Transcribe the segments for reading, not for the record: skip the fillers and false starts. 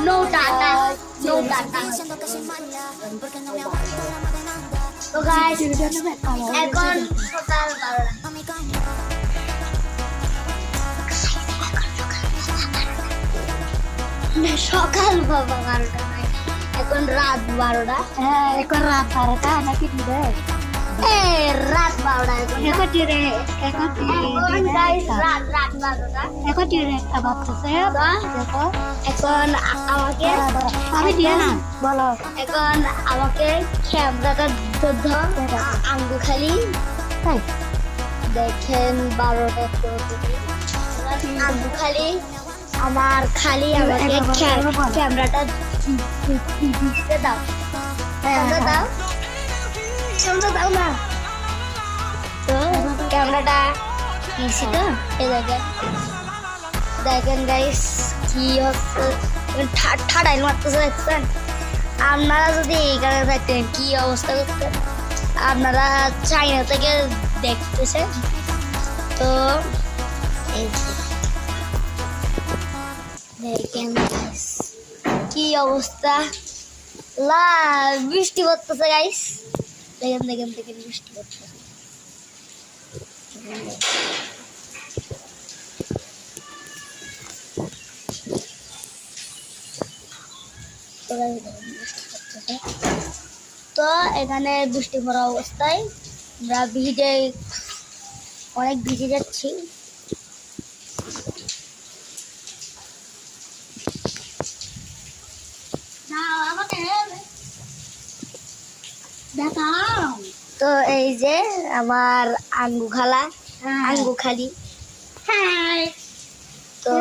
No data. No data. তো guys এখন সকাল 12টা সকাল বাবা 12টা এখন রাত 12টা হ্যাঁ এখন রাত 12টা নাকি দিবে রাত 12টা এখন দিরে এখন গাইস রাত 12টা এখন দিরে একটা বাচ্চাছে দেখো এখন আমাকে আমি দিয়ে না বলো এখন আমাকে ক্যামেরাটা ধরো আঙ্গু খালি তাই দেখেন 12টা আঙ্গু খালি আমার খালি আমাকে ক্যামেরাটা দিতে দাও ক্যামেরা দাও ক্যামেরা দাও না তো ক্যামেরাটা দিয়েছি তো এই দেখেন দেখেন গাইস কি হচ্ছে ঠাডাই মারতেছে দেখছেন আপনারা যদি এইখানে থাকতেন কি অবস্থা করতেন আপনারা চাইনা থেকে দেখতেছেন তো এই দেখেন গাইস কি অবস্থা লা বৃষ্টি পড়তেছে গাইস দেখেন দেখেন দেখেন বৃষ্টি পড়তেছে তো এখানে বৃষ্টি পড়া অবস্থায় আমরা অনেক ভিজে যাচ্ছি তো এই যে আমার আঙ্গু খালা আঙ্গু খালি তো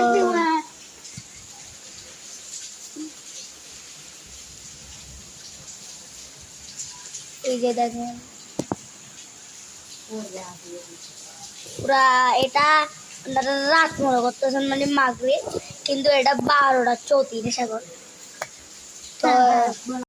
এই যে দেখেন পুরা এটা রাত মনে করতেছেন মানে মাগরিব কিন্তু এটা 12টা 34 এখন তো